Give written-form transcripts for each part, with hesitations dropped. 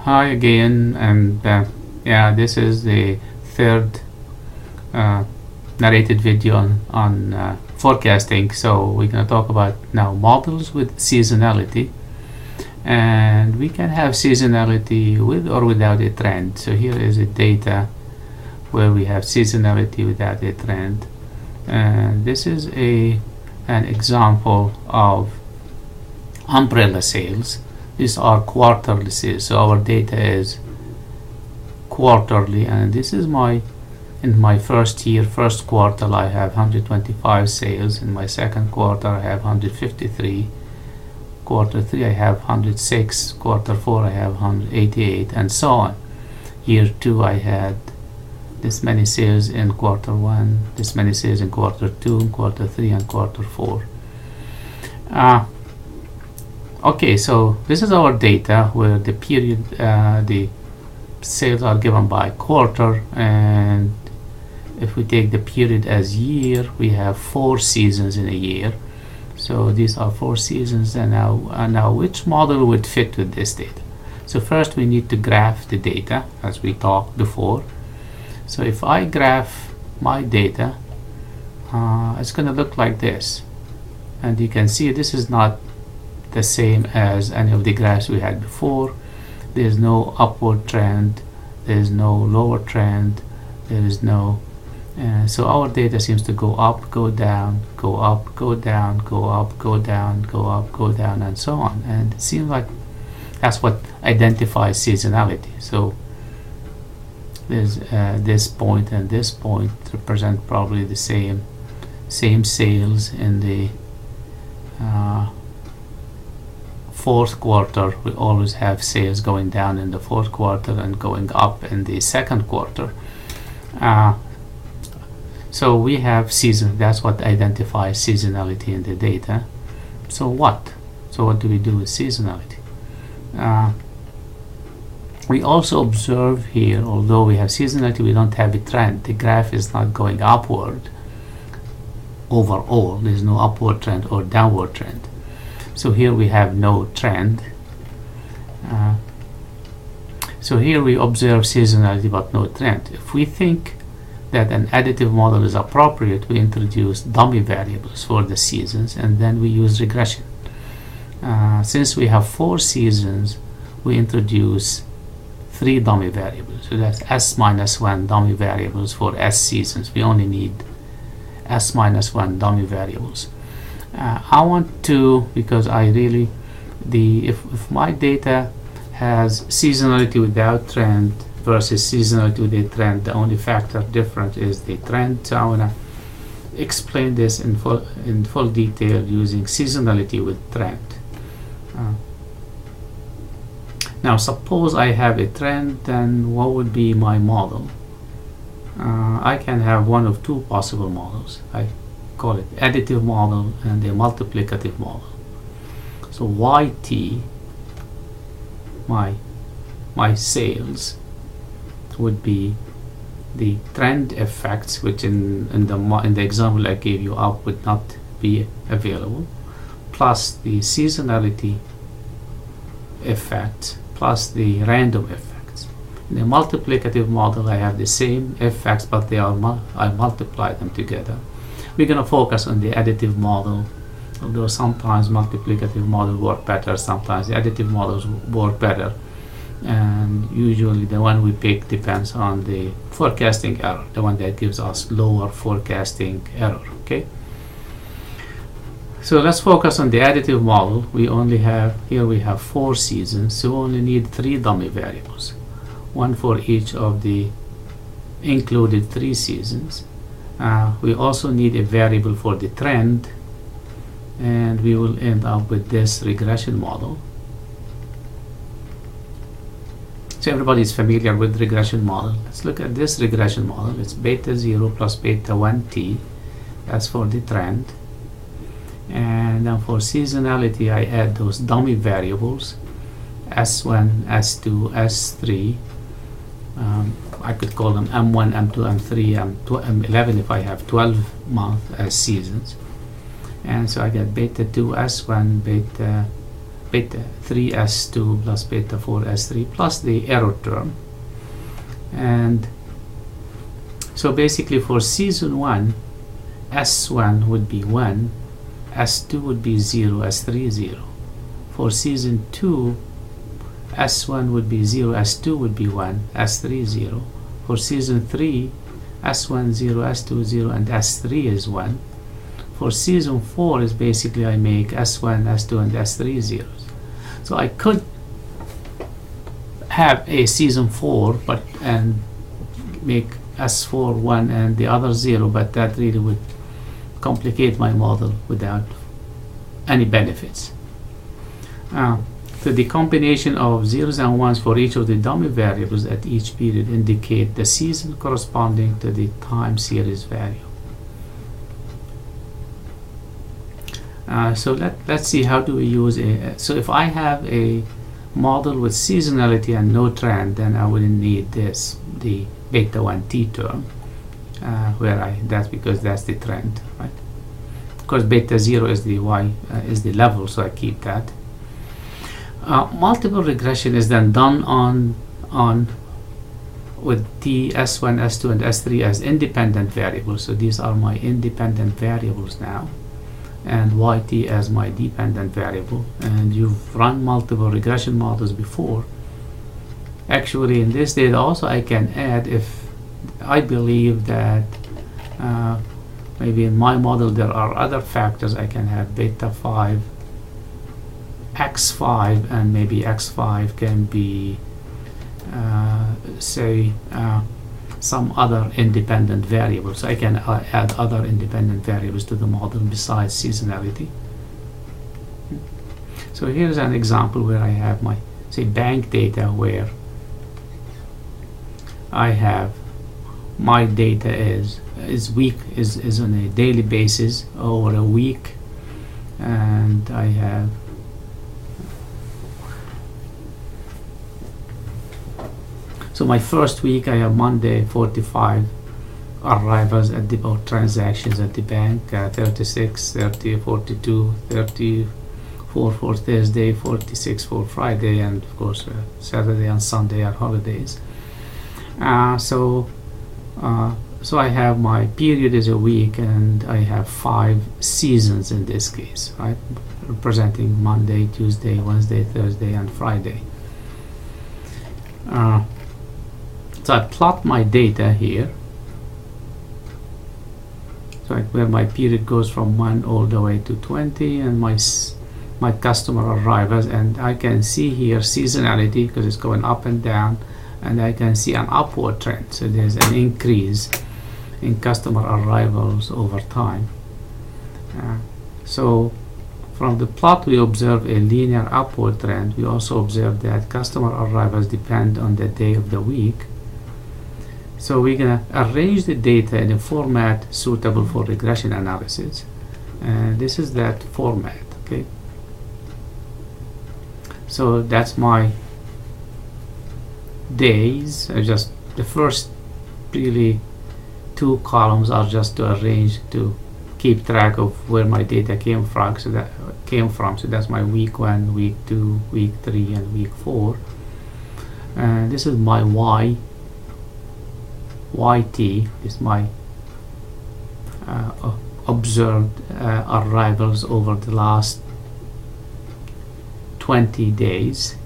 Hi again, and yeah, this is the third uh, narrated video on forecasting. So we're going to talk about now models with seasonality, and we can have seasonality with or without a trend. So here is a data where we have seasonality without a trend, and this is an example of umbrella sales. These are quarterly sales, so our data is quarterly, and this is in my first year, first quarter, I have 125 sales. In my second quarter, I have 153. Quarter 3, I have 106. Quarter 4, I have 188, and so on. Year 2, I had this many sales in quarter 1, this many sales in quarter 2, quarter 3, and quarter 4. Okay, so this is our data where the period, the sales are given by quarter, and if we take the period as year, we have 4 seasons in a year. So these are 4 seasons, and now which model would fit with this data? So first we need to graph the data, as we talked before. So if I graph my data, it's going to look like this, and you can see this is not the same as any of the graphs we had before. There's no upward trend, there's no lower trend, there is no so our data seems to go up, go down, go up, go down, go up, go down, go up, go down, and so on. And it seems like that's what identifies seasonality. So there's this point and this point represent probably the same sales in the fourth quarter. We always have sales going down in the fourth quarter and going up in the second quarter. So we have season. That's what identifies seasonality in the data. So what do we do with seasonality? We also observe here, although we have seasonality, we don't have a trend. The graph is not going upward overall. There's no upward trend or downward trend. So here we have no trend. So here we observe seasonality but no trend. If we think that an additive model is appropriate, we introduce dummy variables for the seasons, and then we use regression. Since we have 4 seasons, we introduce 3 dummy variables. So that's S minus 1 dummy variables for S seasons. We only need S minus 1 dummy variables. I want to, because I really, if my data has seasonality without trend versus seasonality with a trend, the only factor different is the trend. So I want to explain this in full detail using seasonality with trend. Now suppose I have a trend, then what would be my model? I can have one of 2 possible models. I call it additive model and a multiplicative model. So YT, my sales, would be the trend effects, which in the example I gave you up would not be available, plus the seasonality effect, plus the random effects. In the multiplicative model, I have the same effects, but I multiply them together. We're going to focus on the additive model, although sometimes multiplicative models work better, sometimes the additive models work better, and usually the one we pick depends on the forecasting error, the one that gives us lower forecasting error. Okay, so let's focus on the additive model. We have 4 seasons, so we only need 3 dummy variables, one for each of the included 3 seasons. We also need a variable for the trend, and we will end up with this regression model. So everybody is familiar with regression model. Let's look at this regression model. It's beta 0 plus beta 1t. That's for the trend. And then for seasonality, I add those dummy variables, S1, S2, S3. I could call them M1, M2, M3, M11 if I have 12 months as seasons. And so I get beta 2 S1, beta beta 3s2 plus beta 4s3 plus the error term. And so basically for season 1, S1 would be 1, S2 would be 0, S3 0. For season 2, S1 would be 0, S2 would be 1, S3 0. For season 3, S1 0, S2 0, and S3 is 1. For season 4 is basically I make S1, S2, and S3 zeros. So I could have a season 4 and make S4 1 and the other 0, but that really would complicate my model without any benefits. So the combination of zeros and ones for each of the dummy variables at each period indicate the season corresponding to the time series value. So let's see how do we use so if I have a model with seasonality and no trend, then I wouldn't need the beta 1t term, that's because that's the trend, right? Of course, beta 0 is the is the level, so I keep that. Multiple regression is then done on with t, s1, s2, and s3 as independent variables. So these are my independent variables now, and yt as my dependent variable. And you've run multiple regression models before. Actually, in this data also I can add if I believe that maybe in my model there are other factors. I can have beta 5, x5, and maybe x5 can be say some other independent variables. So I can add other independent variables to the model besides seasonality. So here's an example where I have my, say, bank data, where I have my data is on a daily basis over a week, and I have so my first week I have Monday 45 arrivals at the or transactions at the bank, 36, 30, 42, 34 for Thursday, 46 for Friday, and of course Saturday and Sunday are holidays. So I have my period is a week, and I have 5 seasons in this case, right, representing Monday, Tuesday, Wednesday, Thursday, and Friday. So I plot my data here, so where my period goes from 1 all the way to 20, and my customer arrivals, and I can see here seasonality because it's going up and down, and I can see an upward trend. So there's an increase in customer arrivals over time. So from the plot we observe a linear upward trend. We also observe that customer arrivals depend on the day of the week. So we're gonna arrange the data in a format suitable for regression analysis, and this is that format. Okay, so that's my days. Just the first really 2 columns are just to arrange to keep track of where my data came from. So that's my week 1, week 2, week 3, and week 4. And this is my yt is my observed arrivals over the last 20 days.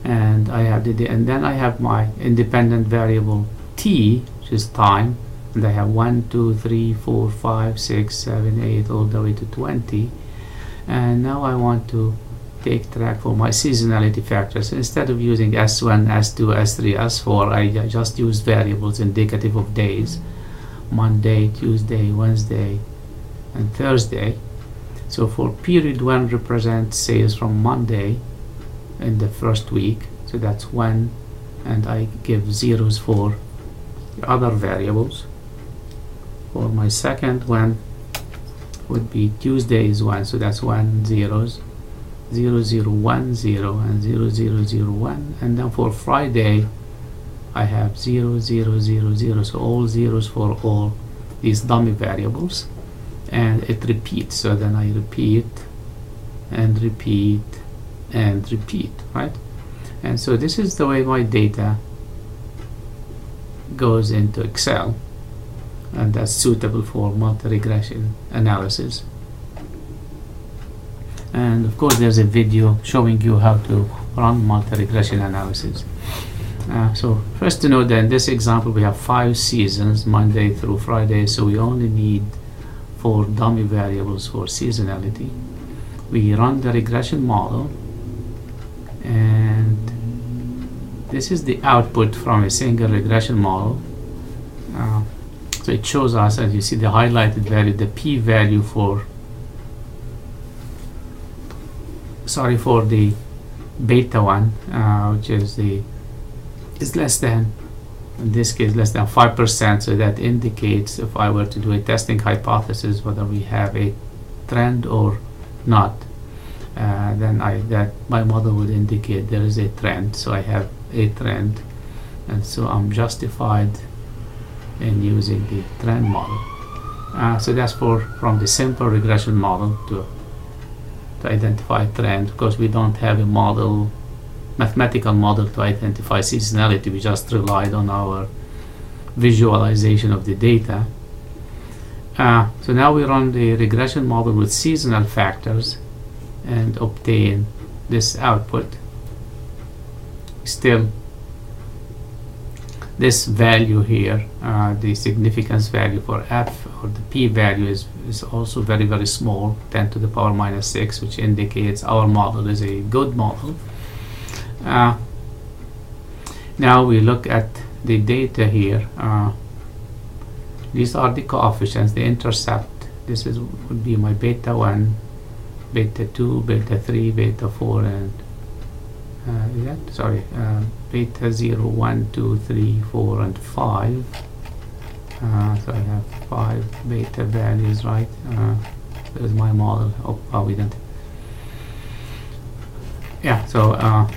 And I have and then I have my independent variable t, which is time, and I have 1, 2, 3, 4, 5, 6, 7, 8 all the way to 20. And now I want to take track for my seasonality factors. Instead of using S1, S2, S3, S4, I just use variables indicative of days: Monday, Tuesday, Wednesday, and Thursday. So for period 1 represents sales from Monday in the first week, so that's 1, and I give zeros for the other variables. For my second one would be Tuesday is 1, so that's 1 zeros, 0 0 1 0, and 0 0 0 1. And then for Friday I have 0 0 0 0, so all zeros for all these dummy variables. and it repeats. So then I repeat and repeat and repeat, right? And so this is the way my data goes into Excel, and that's suitable for multi-regression analysis. And of course there's a video showing you how to run multi-regression analysis. So first to note that in this example we have 5 seasons, Monday through Friday, so we only need 4 dummy variables for seasonality. We run the regression model, and this is the output from a single regression model. So it shows us, as you see, the highlighted value, the p-value for the beta one, which is less than, in this case, less than 5%. So that indicates if I were to do a testing hypothesis whether we have a trend or not, then my model would indicate there is a trend. So I have a trend, and so I'm justified in using the trend model. So that's from the simple regression model to identify trend, because we don't have a mathematical model to identify seasonality. We just relied on our visualization of the data. So now we run the regression model with seasonal factors and obtain this output. Still, this value here, the significance value for f, or the p-value, is also very, very small, 10 to the power minus 6, which indicates our model is a good model. Now we look at the data here. These are the coefficients, the intercept. This would be my beta 1, beta 2, beta 3, beta 4, and beta 0, 1, 2, 3, 4, and 5. So I have 5 beta values, right? There's my model. Oh, we didn't. Yeah, so I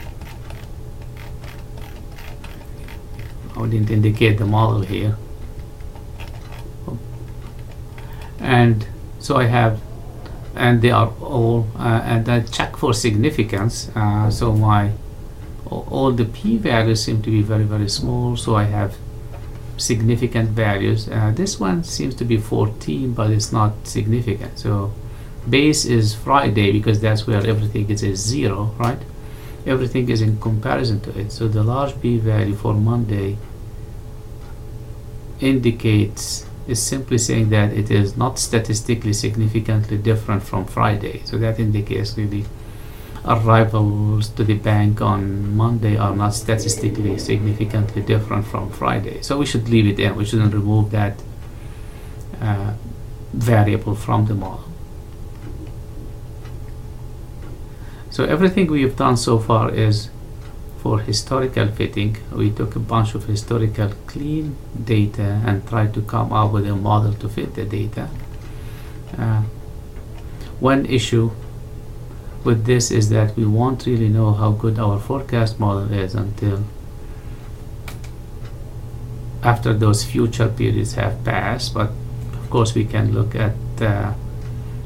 didn't indicate the model here. And so I have, and they are all, and I check for significance. So all the p-values seem to be very, very small, so I have significant values. This one seems to be 14, but it's not significant. So base is Friday, because that's where everything is a 0, right? Everything is in comparison to it. So the large p-value for Monday is simply saying that it is not statistically significantly different from Friday. So that indicates really arrivals to the bank on Monday are not statistically significantly different from Friday. So we should leave it in. We shouldn't remove that variable from the model. So everything we have done so far is for historical fitting. We took a bunch of historical clean data and tried to come up with a model to fit the data. One issue with this is that we won't really know how good our forecast model is until after those future periods have passed. But of course we can look at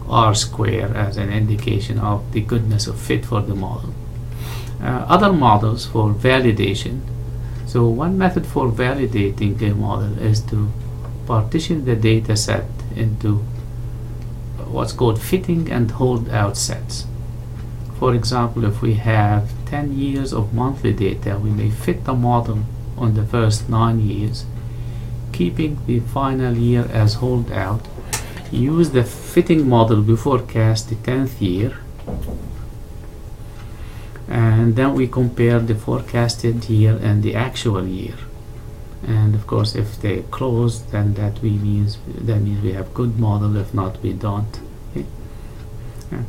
R square as an indication of the goodness of fit for the model. Other models for validation. So one method for validating a model is to partition the data set into what's called fitting and holdout sets. For example, if we have 10 years of monthly data, we may fit the model on the first 9 years, keeping the final year as holdout. Use the fitting model to forecast the 10th year, and then we compare the forecasted year and the actual year. And of course, if they close, then that means we have good model. If not, we don't. Okay. Yeah.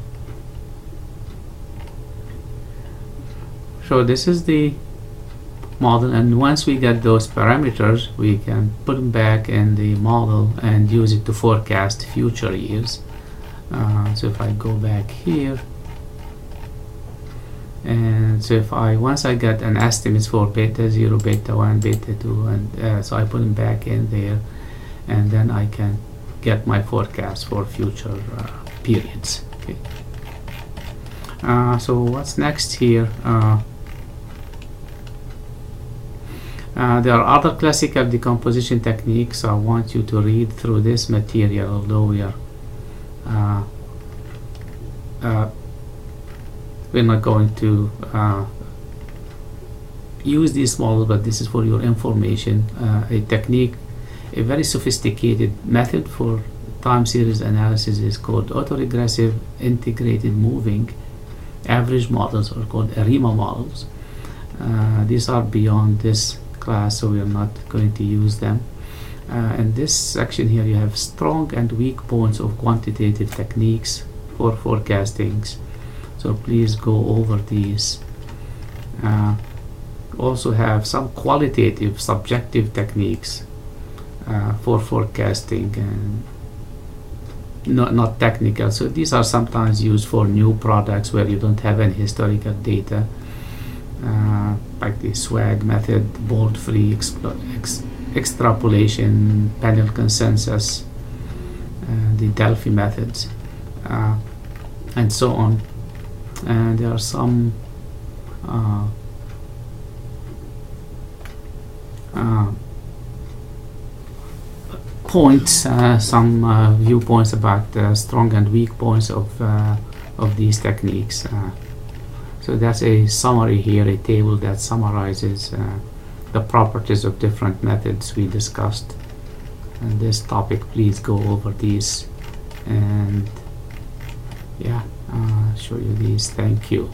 So this is the model, and once we get those parameters, we can put them back in the model and use it to forecast future years. So if I go back here, and so once I get an estimate for beta 0, beta 1, beta 2, and so I put them back in there, and then I can get my forecast for future periods. Okay. So what's next here? There are other classical decomposition techniques. I want you to read through this material, although we're not going to use these models, but this is for your information. A technique, a very sophisticated method for time series analysis is called autoregressive integrated moving average models, or called ARIMA models. These are beyond this class, so we are not going to use them. In this section here, you have strong and weak points of quantitative techniques for forecastings. So please go over these. Also have some qualitative, subjective techniques for forecasting, and not technical. So these are sometimes used for new products where you don't have any historical data, like the SWAG method, bold-free extrapolation, panel consensus, the Delphi methods, and so on. And there are some points, some viewpoints about the strong and weak points of these techniques. So that's a summary here, a table that summarizes the properties of different methods we discussed. And this topic, please go over these, and yeah, show you these. Thank you.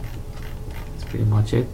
That's pretty much it.